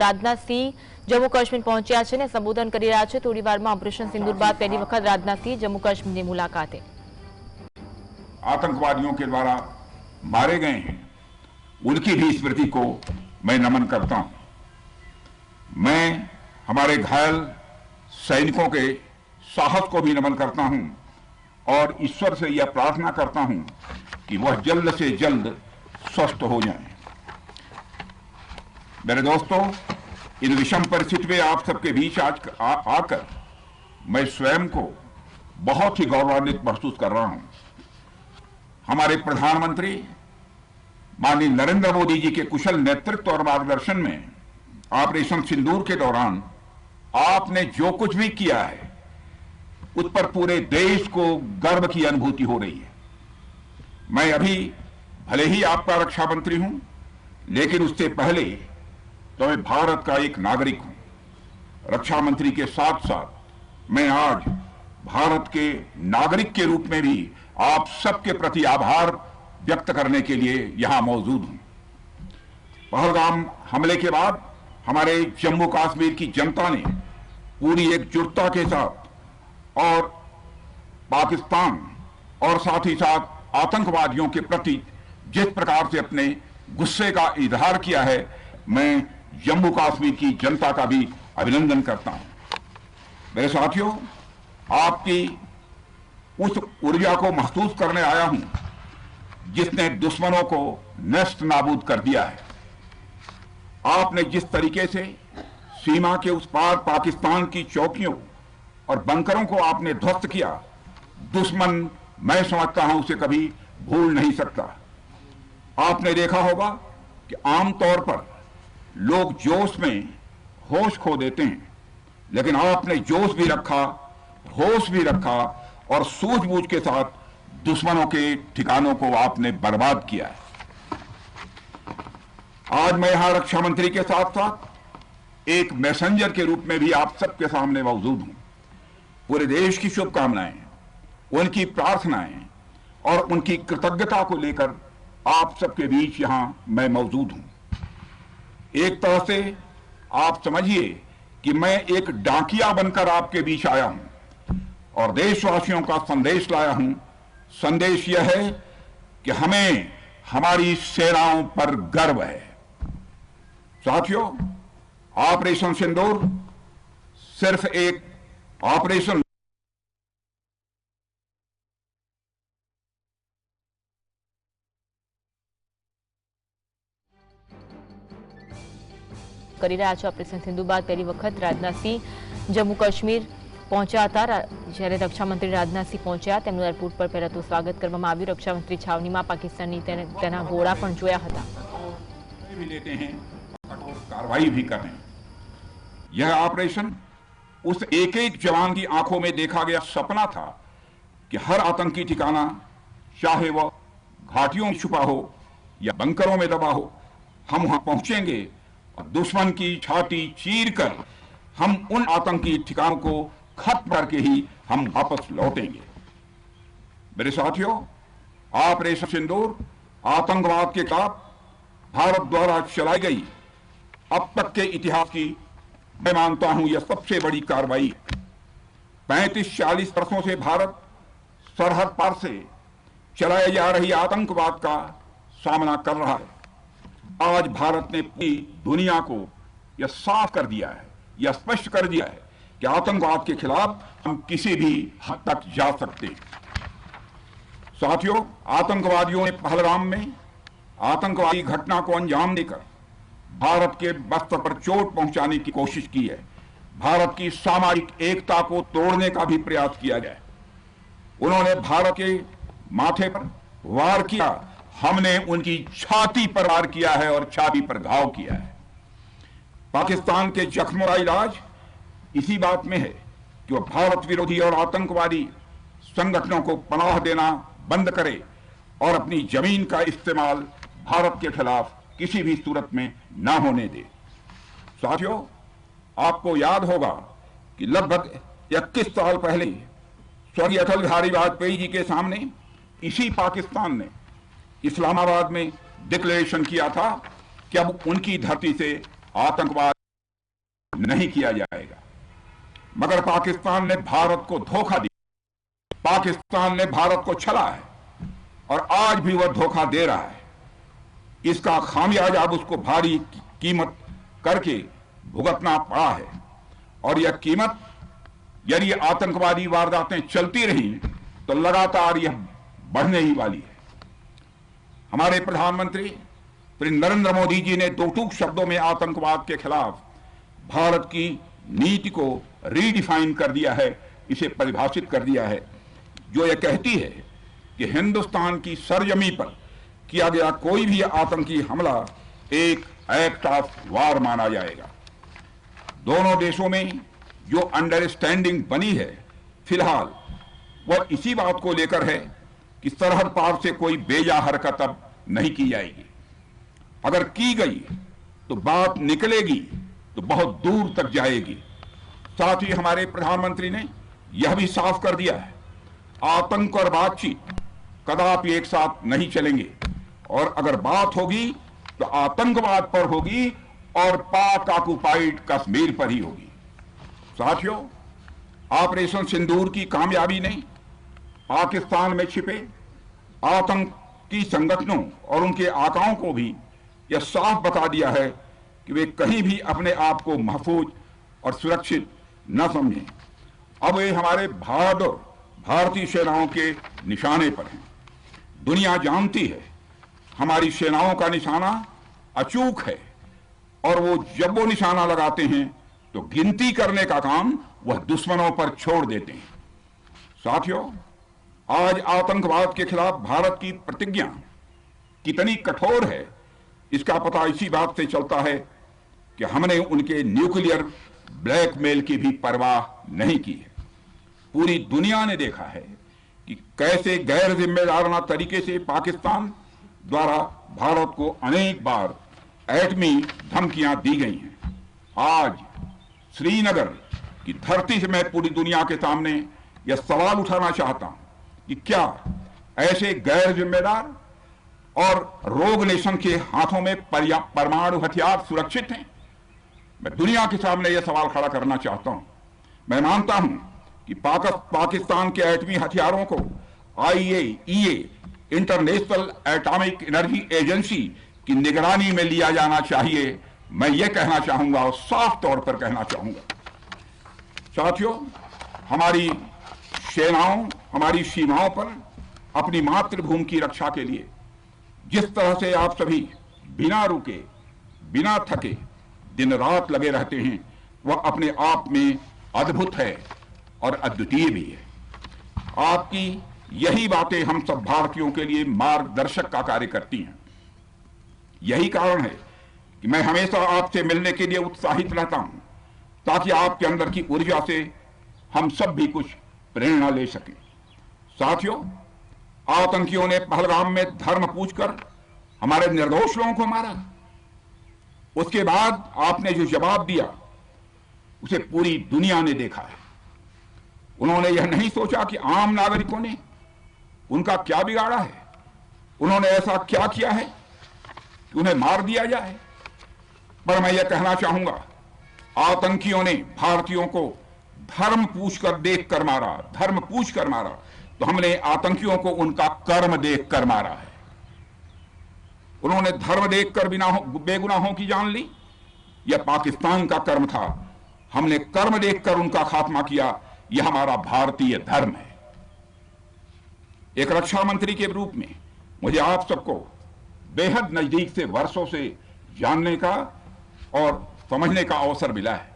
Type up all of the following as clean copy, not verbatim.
રાજનાથસિંહ જમ્મુ કાશ્મીર પહોંચ્યા છે અને સંબોધન કરી રહ્યા છે। થોડીવારમાં ઓપરેશન સિંદૂર બાદ પહેલી વખત રાજનાથસિંહ જમ્મू काश्मीर की मुलाकाते। आतंकवादियों के द्वारा मारे गए हैं उनकी भी स्मृति को मैं नमन करता हूं। मैं हमारे घायल सैनिकों के साहस को भी नमन करता हूं और ईश्वर से यह प्रार्थना करता हूं कि वह जल्द से जल्द स्वस्थ हो जाएं। मेरे दोस्तों, इन विषम परिस्थिति में आप सबके बीच आज आकर मैं स्वयं को बहुत ही गौरवान्वित महसूस कर रहा हूं। हमारे प्रधानमंत्री माननीय नरेंद्र मोदी जी के कुशल नेतृत्व और मार्गदर्शन में ऑपरेशन सिंदूर के दौरान आपने जो कुछ भी किया है उस पर पूरे देश को गर्व की अनुभूति हो रही है। मैं अभी भले ही आपका रक्षा मंत्री हूं, लेकिन उससे पहले तो मैं भारत का एक नागरिक हूं। रक्षा मंत्री के साथ साथ मैं आज भारत के नागरिक के रूप में भी आप सबके प्रति आभार व्यक्त करने के लिए यहां मौजूद हूं। पहलगाम हमले के बाद हमारे जम्मू कश्मीर की जनता ने पूरी एकजुटता के साथ और पाकिस्तान और साथ ही साथ आतंकवादियों के प्रति जिस प्रकार से अपने गुस्से का इजहार किया है, मैं जम्मू कश्मीर की जनता का भी अभिनंदन करता हूं। मेरे साथियों, आपकी उस ऊर्जा को महसूस करने आया हूं जिसने दुश्मनों को नष्ट नाबूद कर दिया है। आपने जिस तरीके से सीमा के उस पार पाकिस्तान की चौकियों और बंकरों को आपने ध्वस्त किया, दुश्मन मैं समझता हूं उसे कभी भूल नहीं सकता। आपने देखा होगा कि आमतौर पर लोग जोश में होश खो देते हैं, लेकिन आपने जोश भी रखा, होश भी रखा और सूझबूझ के साथ दुश्मनों के ठिकानों को आपने बर्बाद किया है। आज मैं यहां रक्षा मंत्री के साथ साथ एक मैसेंजर के रूप में भी आप सबके सामने मौजूद हूं। पूरे देश की शुभकामनाएं, उनकी प्रार्थनाएं और उनकी कृतज्ञता को लेकर आप सबके बीच यहां मैं मौजूद हूं। एक तरह से आप समझिए कि मैं एक डाकिया बनकर आपके बीच आया हूं और देशवासियों का संदेश लाया हूं। संदेश यह है कि हमें हमारी सेनाओं पर गर्व है। साथियों, ऑपरेशन सिंदूर सिर्फ एक ऑपरेशन કરી રહ્યા છે। ઓપરેશન સિંધુ બાદ પહેલી વખત રાજનાથસિંહ જમ્મુ કાશ્મીર પહોંચ્યા હતા। જ્યારે રક્ષામંત્રી રાજનાથસિંહ પહોંચ્યા, તેમનું એરપોર્ટ પર પહેલા તો સ્વાગત કરવામાં આવ્યું। રક્ષામંત્રી છાવણીમાં પાકિસ્તાની તેના ઘોડા પણ જોયા હતા। कार्रवाई भी कर रहे हैं। यह ऑपरेशन उस एक एक जवान की आंखों में देखा गया सपना था कि हर आतंकी ठिकाना, चाहे वह घाटियों में छुपा हो या बंकरों में दबा हो, हम वहां पहुंचेंगे और दुश्मन की छाती चीर कर हम उन आतंकी ठिकानों को खत्म करके ही हम वापस लौटेंगे। मेरे साथियों, ऑपरेशन सिंदूर आतंकवाद के खिलाफ भारत द्वारा चलाई गई अब तक के इतिहास की मैं मानता हूं यह सबसे बड़ी कार्रवाई है। 35-40 वर्षों से भारत सरहद पार से चलाए जा रही आतंकवाद का सामना कर रहा है। आज भारत ने पूरी दुनिया को यह साफ कर दिया है, यह स्पष्ट कर दिया है कि आतंकवाद के खिलाफ हम किसी भी हद तक जा सकते हैं। साथियों, आतंकवादियों ने पहलगाम में आतंकवादी घटना को अंजाम देकर भारत के बस्तर पर चोट पहुंचाने की कोशिश की है। भारत की सामाजिक एकता को तोड़ने का भी प्रयास किया गया। उन्होंने भारत के माथे पर वार किया, हमने उनकी छाती पर वार किया है और छाती पर घाव किया है। पाकिस्तान के जख्मों का इलाज इसी बात में है कि वह भारत विरोधी और आतंकवादी संगठनों को पनाह देना बंद करे और अपनी जमीन का इस्तेमाल भारत के खिलाफ किसी भी सूरत में ना होने दे। साथियों, आपको याद होगा कि लगभग 21 साल पहले स्वर्गीय अटल बिहारी वाजपेयी जी के सामने इसी पाकिस्तान ने इस्लामाबाद में डिक्लेरेशन किया था कि अब उनकी धरती से आतंकवाद नहीं किया जाएगा। मगर पाकिस्तान ने भारत को धोखा दिया, पाकिस्तान ने भारत को छला है और आज भी वह धोखा दे रहा है। इसका खामियाजा अब उसको भारी कीमत करके भुगतना पड़ा है और यह कीमत, यदि आतंकवादी वारदातें चलती रही तो लगातार यह बढ़ने ही वाली है। हमारे प्रधानमंत्री श्री नरेंद्र मोदी जी ने दो टूक शब्दों में आतंकवाद के खिलाफ भारत की नीति को रीडिफाइन कर दिया है, इसे परिभाषित कर दिया है, जो यह कहती है कि हिंदुस्तान की सरजमी पर किया गया कोई भी आतंकी हमला एक एक्ट ऑफ वार माना जाएगा। दोनों देशों में जो अंडरस्टैंडिंग बनी है फिलहाल वह इसी बात को लेकर है कि सरहद पार से कोई बेजा हरकत अब नहीं की जाएगी। अगर की गई तो बात निकलेगी तो बहुत दूर तक जाएगी। साथ ही हमारे प्रधानमंत्री ने यह भी साफ कर दिया है, आतंक और बातचीत कदापि एक साथ नहीं चलेंगे और अगर बात होगी तो आतंकवाद पर होगी और पाक ऑक्युपाइड कश्मीर पर ही होगी। साथियों, ऑपरेशन सिंदूर की कामयाबी ने पाकिस्तान में छिपे आतंकी संगठनों और उनके आकाओं को भी यह साफ बता दिया है कि वे कहीं भी अपने आप को महफूज और सुरक्षित न समझें। अब वे हमारे बहादुर भारतीय सेनाओं के निशाने पर हैं। दुनिया जानती है हमारी सेनाओं का निशाना अचूक है और जब वो निशाना लगाते हैं तो गिनती करने का काम वह दुश्मनों पर छोड़ देते हैं। साथियों, आज आतंकवाद के खिलाफ भारत की प्रतिज्ञा कितनी कठोर है इसका पता इसी बात से चलता है कि हमने उनके न्यूक्लियर ब्लैकमेल की भी परवाह नहीं की है। पूरी दुनिया ने देखा है कि कैसे गैर जिम्मेदाराना तरीके से पाकिस्तान द्वारा भारत को अनेक बार एटमी धमकियां दी गई हैं। आज श्रीनगर की धरती से मैं पूरी दुनिया के सामने यह सवाल उठाना चाहता हूं कि क्या ऐसे गैर जिम्मेदार और रोग नेशन के हाथों में परमाणु हथियार सुरक्षित हैं? मैं दुनिया के सामने यह सवाल खड़ा करना चाहता हूं। मैं मानता हूं कि पाकिस्तान के एटमी हथियारों को IAEA international atomic energy agency की निगरानी में लिया जाना चाहिए। मैं यह कहना चाहूंगा और साफ तौर पर कहना चाहूंगा। साथियों, हमारी सेनाओं हमारी सीमाओं पर अपनी मातृभूमि की रक्षा के लिए जिस तरह से आप सभी बिना रुके बिना थके दिन रात लगे रहते हैं वह अपने आप में अद्भुत है और अद्वितीय भी है। आपकी यही बातें हम सब भारतीयों के लिए मार्गदर्शक का कार्य करती हैं। यही कारण है कि मैं हमेशा आपसे मिलने के लिए उत्साहित रहता हूं ताकि आपके अंदर की ऊर्जा से हम सब भी कुछ प्रेरणा ले सकें। साथियों, आतंकियों ने पहलगाम में धर्म पूछकर हमारे निर्दोष लोगों को मारा। उसके बाद आपने जो जवाब दिया उसे पूरी दुनिया ने देखा है। उन्होंने यह नहीं सोचा कि आम नागरिकों ने उनका क्या बिगाड़ा है, उन्होंने ऐसा क्या किया है कि उन्हें मार दिया जाए। पर मैं यह कहना चाहूंगा, आतंकियों ने भारतीयों को धर्म पूछकर देखकर मारा, धर्म पूछकर मारा, तो हमने आतंकियों को उनका कर्म देखकर मारा है। उन्होंने धर्म देखकर बेगुनाहों की जान ली, यह पाकिस्तान का कर्म था। हमने कर्म देखकर उनका खात्मा किया, यह हमारा भारतीय धर्म है। एक रक्षा मंत्री के रूप में मुझे आप सबको बेहद नजदीक से वर्षों से जानने का और समझने का अवसर मिला है।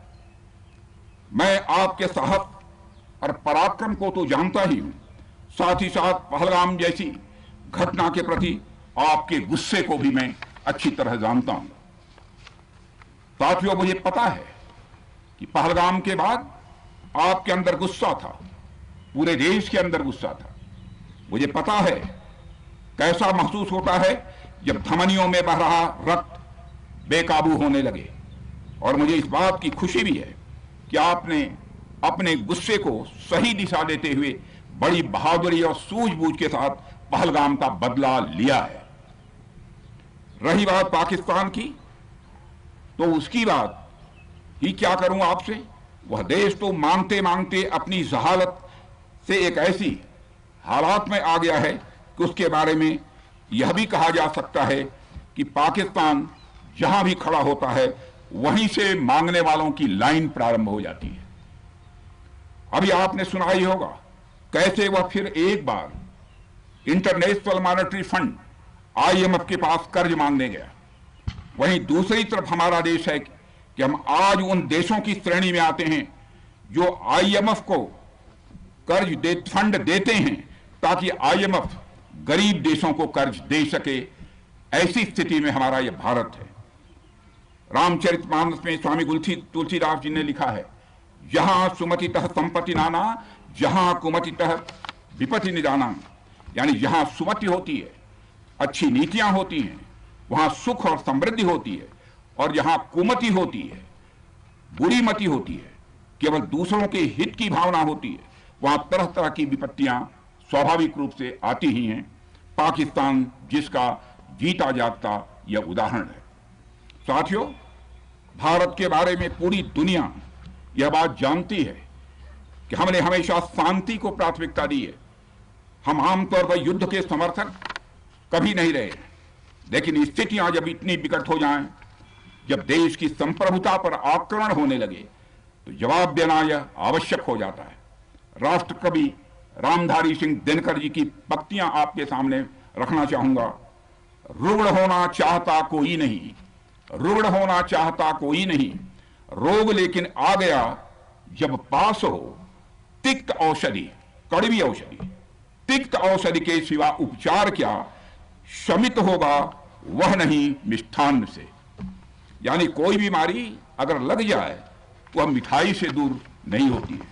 मैं आपके साहस और पराक्रम को तो जानता ही हूं, साथ ही साथ पहलगाम जैसी घटना के प्रति आपके गुस्से को भी मैं अच्छी तरह जानता हूं। साथियों, मुझे पता है कि पहलगाम के बाद आपके अंदर गुस्सा था, पूरे देश के अंदर गुस्सा था। मुझे पता है कैसा महसूस होता है जब धमनियों में बह रहा रक्त बेकाबू होने लगे, और मुझे इस बात की खुशी भी है कि आपने अपने गुस्से को सही दिशा देते हुए बड़ी बहादुरी और सूझबूझ के साथ पहलगाम का बदला लिया है। रही बात पाकिस्तान की, तो उसकी बात ही क्या करूं आपसे, वह देश तो मांगते मांगते अपनी जहालत से एक ऐसी हालात में आ गया है कि उसके बारे में यह भी कहा जा सकता है कि पाकिस्तान जहां भी खड़ा होता है वहीं से मांगने वालों की लाइन प्रारंभ हो जाती है। अभी आपने सुना ही होगा कैसे वह फिर एक बार इंटरनेशनल मॉनेटरी फंड IMF के पास कर्ज मांगने गया। वहीं दूसरी तरफ हमारा देश है कि हम आज उन देशों की श्रेणी में आते हैं जो IMF को फंड देते हैं ताकि IMF गरीब देशों को कर्ज दे सके। ऐसी स्थिति में हमारा यह भारत है। रामचरितमानस में स्वामी तुलसीदास जी ने लिखा है, जहां सुमतितः संपत्ति नाना, जहां कुमतितः विपत्ति निदाना। यानी जहां सुमति होती है, अच्छी नीतियां होती हैं, वहां सुख और समृद्धि होती है, और जहां कुमति होती है, बुरी मति होती है, केवल दूसरों के हित की भावना होती है, वहां तरह तरह की विपत्तियां स्वाभाविक रूप से आती ही हैं। पाकिस्तान जिसका जीता जागता यह उदाहरण है। साथियों, भारत के बारे में पूरी दुनिया यह बात जानती है कि हमने हमेशा शांति को प्राथमिकता दी है। हम आमतौर पर युद्ध के समर्थक कभी नहीं रहे, लेकिन स्थितियां जब इतनी विकट हो जाएं, जब देश की संप्रभुता पर आक्रमण होने लगे, तो जवाब देना यह आवश्यक हो जाता है। राष्ट्र कवि रामधारी सिंह दिनकर जी की पंक्तियां आपके सामने रखना चाहूंगा। रुग्ण होना चाहता कोई नहीं, रुग्ण होना चाहता कोई नहीं, रोग लेकिन आ गया जब पास हो तिक्त औषधि, कड़वी औषधि। तिक्त औषधि के सिवा उपचार क्या, शमित होगा वह नहीं मिष्ठान्न से। यानी कोई बीमारी अगर लग जाए वह मिठाई से दूर नहीं होती है,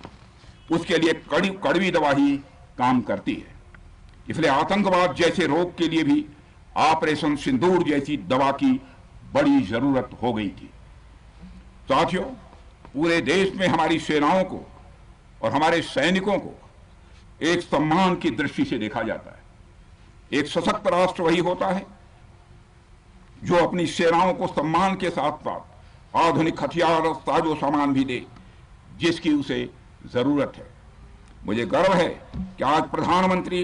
उसके लिए कड़वी दवा ही काम करती है। इसलिए आतंकवाद जैसे रोग के लिए भी ऑपरेशन सिंदूर जैसी दवा की बड़ी जरूरत हो गई थी। साथियों, पूरे देश में हमारी सेनाओं को और हमारे सैनिकों को एक सम्मान की दृष्टि से देखा जाता है। एक सशक्त राष्ट्र वही होता है जो अपनी सेनाओं को सम्मान के साथ साथ आधुनिक हथियार और साजो सामान भी दे जिसकी उसे जरूरत है। मुझे गर्व है कि आज प्रधानमंत्री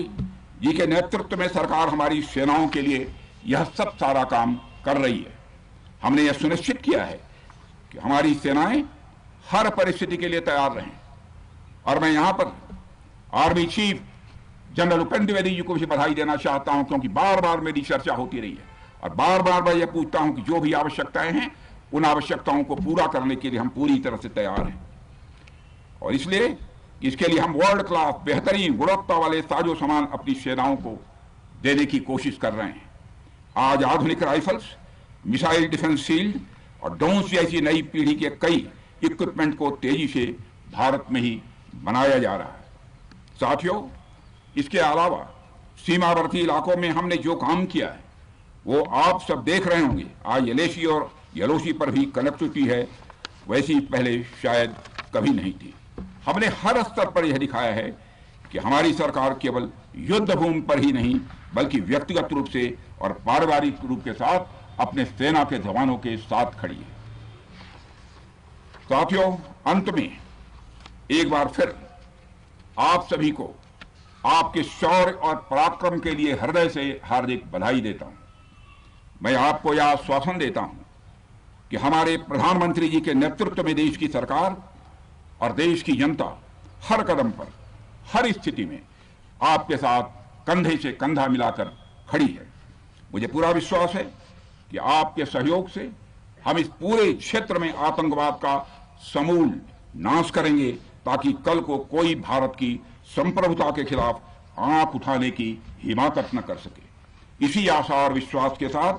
जी के नेतृत्व में सरकार हमारी सेनाओं के लिए यह सब सारा काम कर रही है। हमने यह सुनिश्चित किया है कि हमारी सेनाएं हर परिस्थिति के लिए तैयार रहें। और मैं यहां पर army chief general Upendra Dwivedi ji को भी बधाई देना चाहता हूं, क्योंकि बार बार मेरी चर्चा होती रही है और बार बार मैं यह पूछता हूं कि जो भी आवश्यकताएं हैं उन आवश्यकताओं को पूरा करने के लिए हम पूरी तरह से तैयार हैं। और इसलिए इसके लिए हम वर्ल्ड क्लास बेहतरीन गुणवत्ता वाले साजो सामान अपनी सेनाओं को देने की कोशिश कर रहे हैं। आज आधुनिक राइफल्स, मिसाइल डिफेंस शील्ड और ड्रोन्स जैसी नई पीढ़ी के कई इक्विपमेंट को तेजी से भारत में ही बनाया जा रहा है। साथियों, इसके अलावा सीमावर्ती इलाकों में हमने जो काम किया है वो आप सब देख रहे होंगे। आज एलएसी और यलोसी पर भी कनेक्टिविटी है, वैसी पहले शायद कभी नहीं थी। हमने हर स्तर पर यह दिखाया है कि हमारी सरकार केवल युद्ध भूमि पर ही नहीं बल्कि व्यक्तिगत रूप से और पारिवारिक रूप के साथ अपने सेना के जवानों के साथ खड़ी है। साथियों, अंत में एक बार फिर आप सभी को आपके शौर्य और पराक्रम के लिए हृदय से हार्दिक बधाई देता हूं। मैं आपको यह आश्वासन देता हूं कि हमारे प्रधानमंत्री जी के नेतृत्व में देश की सरकार और देश की जनता हर कदम पर, हर स्थिति में आपके साथ कंधे से कंधा मिलाकर खड़ी है। मुझे पूरा विश्वास है कि आपके सहयोग से हम इस पूरे क्षेत्र में आतंकवाद का समूल नाश करेंगे, ताकि कल को कोई भारत की संप्रभुता के खिलाफ आंख उठाने की हिमाकत न कर सके। इसी आशा और विश्वास के साथ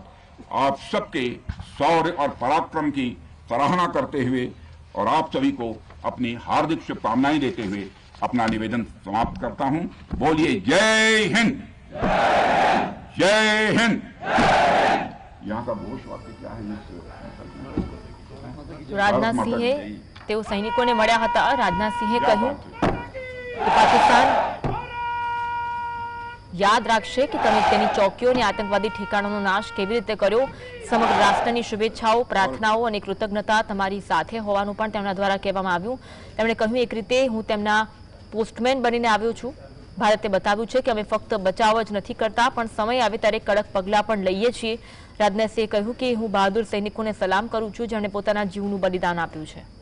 आप सबके शौर्य और पराक्रम की सराहना करते हुए और आप सभी को अपनी हार्दिक शुभकामनाएं देते हुए अपना निवेदन समाप्त करता हूं। बोलिए जय हिंद, जय हिंद। यहाँ का घोष वाक्य क्या है? રાજનાથસિંહે તેઓ સૈનિકોને મળ્યા હતા। રાજનાથસિંહે કહ્યું કે પાકિસ્તાન યાદ રાખશે કે તમે તેની ચોકીઓ અને આતંકવાદી ઠેકાણોનો નાશ કેવી રીતે કર્યો। સમગ્ર રાષ્ટ્રની શુભેચ્છાઓ, પ્રાર્થનાઓ અને કૃતજ્ઞતા તમારી સાથે હોવાનું પણ તેમના દ્વારા કહેવામાં આવ્યું। તેમણે કહ્યું, એક રીતે હું તેમના પોસ્ટમેન બનીને આવ્યો છું। ભારતે બતાવ્યું છે કે અમે ફક્ત બચાવ જ નથી કરતા, પણ સમય આવે ત્યારે કડક પગલાં પણ લઈએ છીએ। રાજનાથસિંહે કહ્યું કે હું બહાદુર સૈનિકોને સલામ કરું છું, જેમણે પોતાના જીવનું બલિદાન આપ્યું છે।